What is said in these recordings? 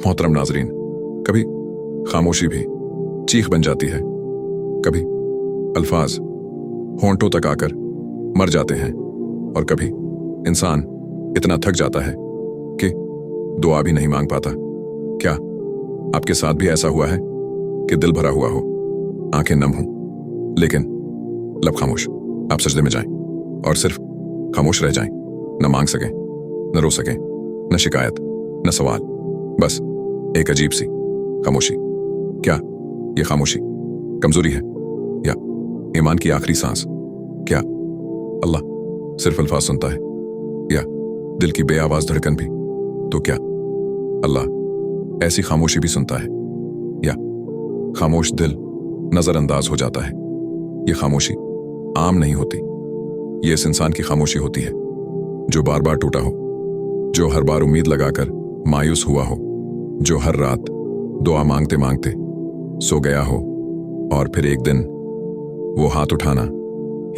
मोहतरम नाजरीन, कभी खामोशी भी चीख बन जाती है, कभी अल्फाज होंठों तक आकर मर जाते हैं, और कभी इंसान इतना थक जाता है कि दुआ भी नहीं मांग पाता। क्या आपके साथ भी ऐसा हुआ है कि दिल भरा हुआ हो, आंखें नम हों, लेकिन लब खामोश, आप सजदे में जाएं और सिर्फ खामोश रह जाएं, न मांग सकें, न रो सकें, न शिकायत, न सवाल, बस एक अजीब सी खामोशी। क्या ये खामोशी कमजोरी है या ईमान की आखिरी सांस? क्या अल्लाह सिर्फ अल्फाज सुनता है या दिल की बेआवाज धड़कन भी? तो क्या अल्लाह ऐसी खामोशी भी सुनता है या खामोश दिल नजरअंदाज हो जाता है? ये खामोशी आम नहीं होती, ये इस इंसान की खामोशी होती है जो बार बार टूटा हो, जो हर बार उम्मीद लगाकर मायूस हुआ हो, जो हर रात दुआ मांगते मांगते सो गया हो और फिर एक दिन वो हाथ उठाना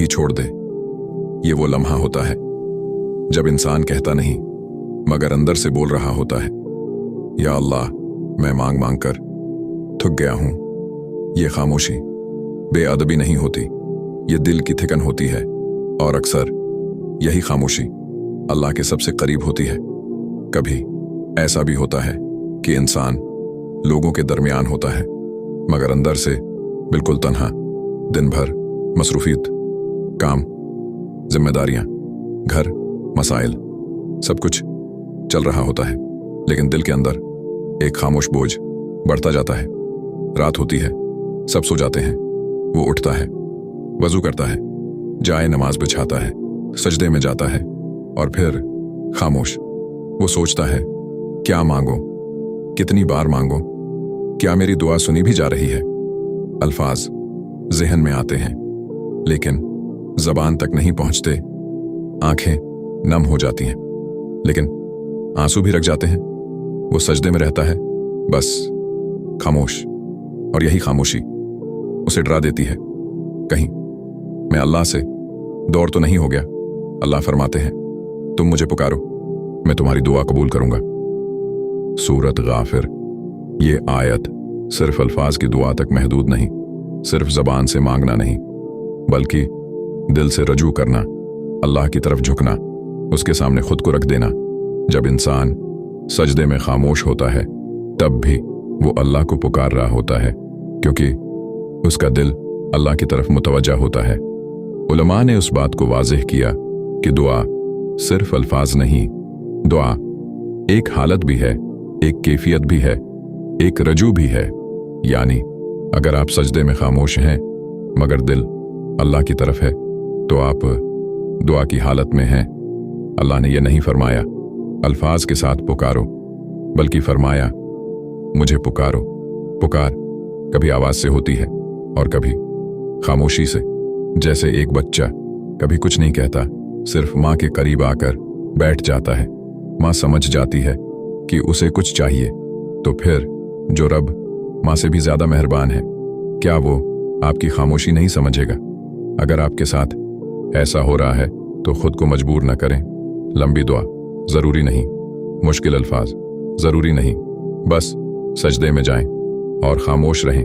ही छोड़ दे। ये वो लम्हा होता है जब इंसान कहता नहीं मगर अंदर से बोल रहा होता है, या अल्लाह मैं मांग मांग कर थक गया हूं। ये खामोशी बेअदबी नहीं होती, ये दिल की थिकन होती है, और अक्सर यही खामोशी अल्लाह के सबसे करीब होती है। कभी ऐसा भी होता है कि इंसान लोगों के दरमियान होता है मगर अंदर से बिल्कुल तन्हा, दिन भर मसरूफियत, काम, जिम्मेदारियां, घर, मसाइल, सब कुछ चल रहा होता है, लेकिन दिल के अंदर एक खामोश बोझ बढ़ता जाता है। रात होती है, सब सो जाते हैं, वो उठता है, वजू करता है, जाए नमाज बिछाता है, सजदे में जाता है, और फिर खामोश वो सोचता है, क्या मांगो, कितनी बार मांगो, क्या मेरी दुआ सुनी भी जा रही है? अल्फाज ज़हन में आते हैं लेकिन ज़बान तक नहीं पहुंचते, आंखें नम हो जाती हैं, लेकिन आंसू भी रख जाते हैं। वो सजदे में रहता है, बस खामोश, और यही खामोशी उसे डरा देती है। कहीं मैं अल्लाह से दूर तो नहीं हो गया? अल्लाह फरमाते हैं, तुम मुझे पुकारो, मैं तुम्हारी दुआ कबूल करूंगा। सूरत गाफिर। ये आयत सिर्फ अल्फाज की दुआ तक महदूद नहीं, सिर्फ जबान से मांगना नहीं, बल्कि दिल से रजू करना, अल्लाह की तरफ झुकना, उसके सामने खुद को रख देना। जब इंसान सजदे में खामोश होता है तब भी वो अल्लाह को पुकार रहा होता है, क्योंकि उसका दिल अल्लाह की तरफ मुतवज्जा होता है। उलमा ने उस बात को वाज़ेह किया कि दुआ सिर्फ अल्फाज नहीं, दुआ एक हालत भी है, एक कैफियत भी है, एक रजू भी है। यानी अगर आप सजदे में खामोश हैं मगर दिल अल्लाह की तरफ है तो आप दुआ की हालत में हैं। अल्लाह ने यह नहीं फरमाया अल्फाज के साथ पुकारो, बल्कि फरमाया मुझे पुकारो। पुकार कभी आवाज से होती है और कभी खामोशी से, जैसे एक बच्चा कभी कुछ नहीं कहता, सिर्फ माँ के करीब आकर बैठ जाता है। माँ समझ जाती है कि उसे कुछ चाहिए, तो फिर जो रब माँ से भी ज्यादा मेहरबान है, क्या वो आपकी खामोशी नहीं समझेगा? अगर आपके साथ ऐसा हो रहा है तो खुद को मजबूर न करें। लंबी दुआ जरूरी नहीं, मुश्किल अल्फाज जरूरी नहीं, बस सजदे में जाएं और खामोश रहें।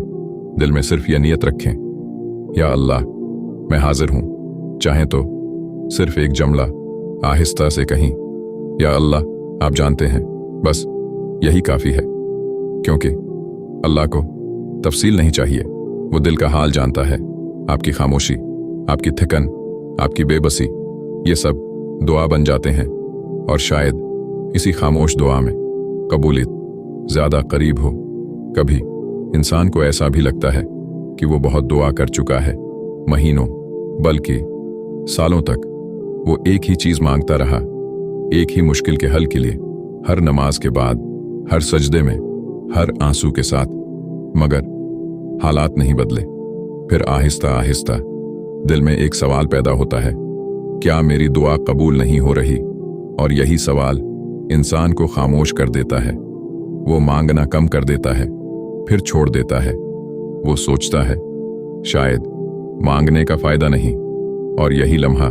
दिल में सिर्फ यह नियत रखें, या अल्लाह मैं हाजिर हूं। चाहें तो सिर्फ एक जुमला आहिस्ता से कहीं, या अल्लाह आप जानते हैं, बस यही काफी है, क्योंकि अल्लाह को तफसील नहीं चाहिए, वो दिल का हाल जानता है। आपकी खामोशी, आपकी थिकन, आपकी बेबसी, ये सब दुआ बन जाते हैं, और शायद इसी खामोश दुआ में कबूलियत ज्यादा करीब हो। कभी इंसान को ऐसा भी लगता है कि वो बहुत दुआ कर चुका है, महीनों बल्कि सालों तक वो एक ही चीज मांगता रहा, एक ही मुश्किल के हल के लिए, हर नमाज के बाद, हर सजदे में, हर आंसू के साथ, मगर हालात नहीं बदले। फिर आहिस्ता आहिस्ता दिल में एक सवाल पैदा होता है, क्या मेरी दुआ कबूल नहीं हो रही? और यही सवाल इंसान को खामोश कर देता है। वो मांगना कम कर देता है, फिर छोड़ देता है। वो सोचता है शायद मांगने का फायदा नहीं, और यही लम्हा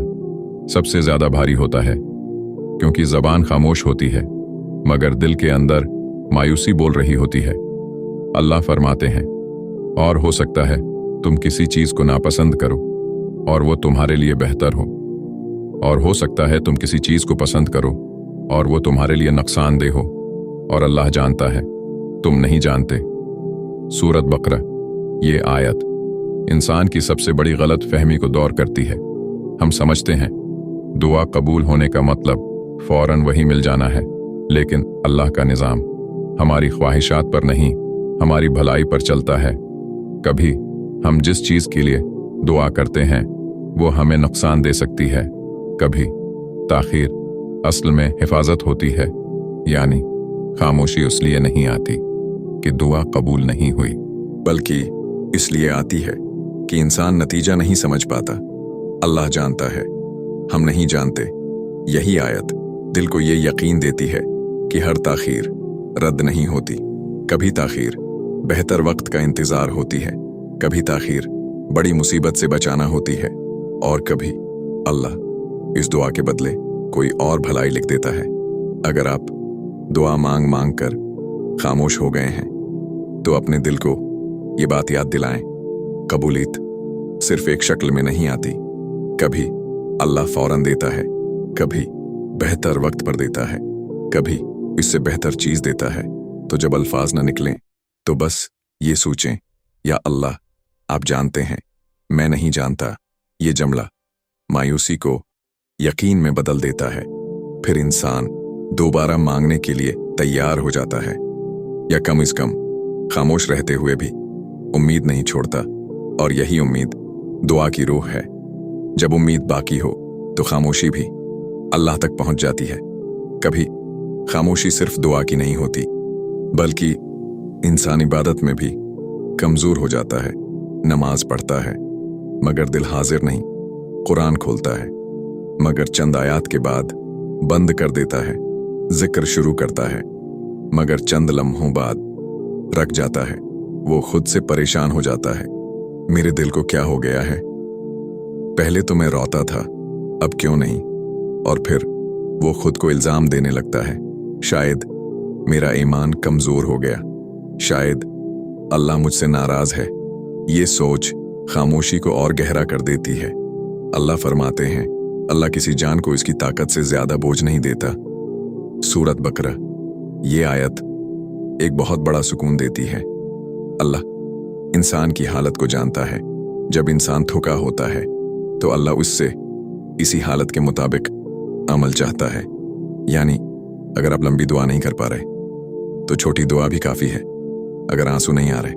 सबसे ज्यादा भारी होता है, क्योंकि जबान खामोश होती है मगर दिल के अंदर मायूसी बोल रही होती है। अल्लाह फरमाते हैं, और हो सकता है तुम किसी चीज को नापसंद करो और वो तुम्हारे लिए बेहतर हो, और हो सकता है तुम किसी चीज को पसंद करो और वो तुम्हारे लिए नुकसानदेह हो, और अल्लाह जानता है, तुम नहीं जानते। सूरत बकरा। ये आयत इंसान की सबसे बड़ी गलत फहमी को दूर करती है। हम समझते हैं दुआ कबूल होने का मतलब फौरन वही मिल जाना है, लेकिन अल्लाह का निज़ाम हमारी ख्वाहिशात पर नहीं, हमारी भलाई पर चलता है। कभी हम जिस चीज के लिए दुआ करते हैं वो हमें नुकसान दे सकती है, कभी ताखीर असल में हिफाजत होती है। यानी खामोशी इसलिए नहीं आती कि दुआ कबूल नहीं हुई, बल्कि इसलिए आती है कि इंसान नतीजा नहीं समझ पाता। अल्लाह जानता है, हम नहीं जानते। यही आयत दिल को ये यकीन देती है कि हर ताखीर रद्द नहीं होती। कभी ताखीर बेहतर वक्त का इंतजार होती है, कभी ताखीर बड़ी मुसीबत से बचाना होती है, और कभी अल्लाह इस दुआ के बदले कोई और भलाई लिख देता है। अगर आप दुआ मांग मांग कर खामोश हो गए हैं तो अपने दिल को ये बात याद दिलाएं, कबूलियत सिर्फ एक शक्ल में नहीं आती। कभी अल्लाह फौरन देता है, कभी बेहतर वक्त पर देता है, कभी इससे बेहतर चीज देता है। तो जब अल्फाज न निकलें तो बस ये सोचें, या अल्लाह आप जानते हैं, मैं नहीं जानता। ये जुमला मायूसी को यकीन में बदल देता है। फिर इंसान दोबारा मांगने के लिए तैयार हो जाता है, या कम से कम खामोश रहते हुए भी उम्मीद नहीं छोड़ता। और यही उम्मीद दुआ की रूह है। जब उम्मीद बाकी हो तो खामोशी भी अल्लाह तक पहुंच जाती है। कभी खामोशी सिर्फ दुआ की नहीं होती, बल्कि इंसान इबादत में भी कमजोर हो जाता है। नमाज पढ़ता है मगर दिल हाजिर नहीं, कुरान खोलता है मगर चंद आयात के बाद बंद कर देता है, जिक्र शुरू करता है मगर चंद लम्हों बाद रख जाता है। वो खुद से परेशान हो जाता है, मेरे दिल को क्या हो गया है, पहले तो मैं रोता था, अब क्यों नहीं। और फिर वो खुद को इल्जाम देने लगता है, शायद मेरा ईमान कमजोर हो गया, शायद अल्लाह मुझसे नाराज है। ये सोच खामोशी को और गहरा कर देती है। अल्लाह फरमाते हैं, अल्लाह किसी जान को इसकी ताकत से ज्यादा बोझ नहीं देता। सूरत बकरा। ये आयत एक बहुत बड़ा सुकून देती है। अल्लाह इंसान की हालत को जानता है। जब इंसान थका होता है तो अल्लाह उससे इसी हालत के मुताबिक अमल चाहता है। यानी अगर आप लंबी दुआ नहीं कर पा रहे तो छोटी दुआ भी काफी है, अगर आंसू नहीं आ रहे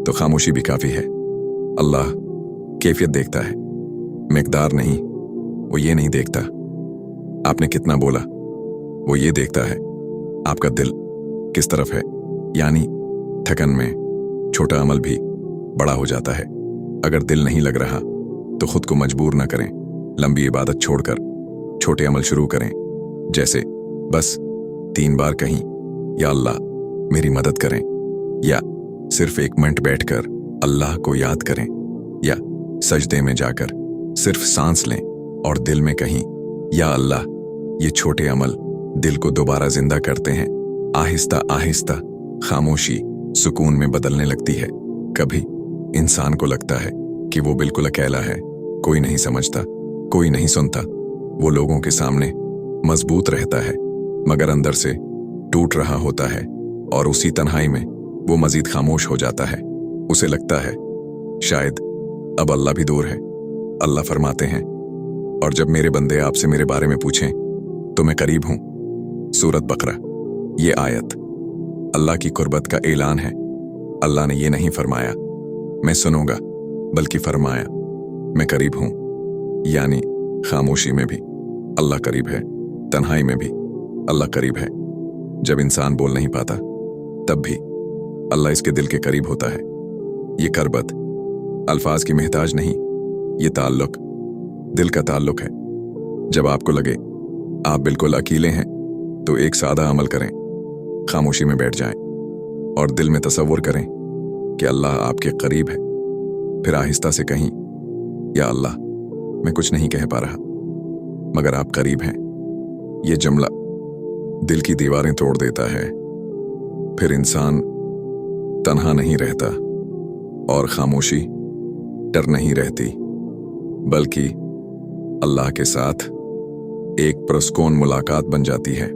तो खामोशी भी काफी है। अल्लाह कैफियत देखता है, मिकदार नहीं। वो ये नहीं देखता आपने कितना बोला, वो ये देखता है आपका दिल किस तरफ है। यानी थकन में छोटा अमल भी बड़ा हो जाता है। अगर दिल नहीं लग रहा तो खुद को मजबूर न करें, लंबी इबादत छोड़कर छोटे अमल शुरू करें। जैसे बस 3 बार कहीं या अल्लाह मेरी मदद करें, या सिर्फ 1 मिनट बैठकर अल्लाह को याद करें, या सजदे में जाकर सिर्फ सांस लें और दिल में कहीं या अल्लाह। ये छोटे अमल दिल को दोबारा जिंदा करते हैं। आहिस्ता आहिस्ता खामोशी सुकून में बदलने लगती है। कभी इंसान को लगता है कि वो बिल्कुल अकेला है, कोई नहीं समझता, कोई नहीं सुनता। वो लोगों के सामने मजबूत रहता है मगर अंदर से टूट रहा होता है, और उसी तन्हाई में वो मजीद खामोश हो जाता है। उसे लगता है शायद अब अल्लाह भी दूर है। अल्लाह फरमाते हैं, और जब मेरे बंदे आपसे मेरे बारे में पूछें तो मैं करीब हूं। सूरत बकरा। ये आयत अल्लाह की कुर्बत का ऐलान है। अल्लाह ने ये नहीं फरमाया मैं सुनूंगा, बल्कि फरमाया मैं करीब हूं। यानी खामोशी में भी अल्लाह करीब है, तन्हाई में भी अल्लाह करीब है। जब इंसान बोल नहीं पाता तब भी अल्लाह इसके दिल के करीब होता है। ये कुर्बत अल्फाज की मोहताज नहीं, ये ताल्लुक दिल का ताल्लुक है। जब आपको लगे आप बिल्कुल अकेले हैं तो एक सादा अमल करें, खामोशी में बैठ जाएं और दिल में तसव्वुर करें कि अल्लाह आपके करीब है। फिर आहिस्ता से कहीं, या अल्लाह मैं कुछ नहीं कह पा रहा मगर आप करीब हैं। ये जुमला दिल की दीवारें तोड़ देता है। پھر انسان تنہا نہیں رہتا اور خاموشی ڈر نہیں رہتی، بلکہ اللہ کے ساتھ ایک پرسکون ملاقات بن جاتی ہے۔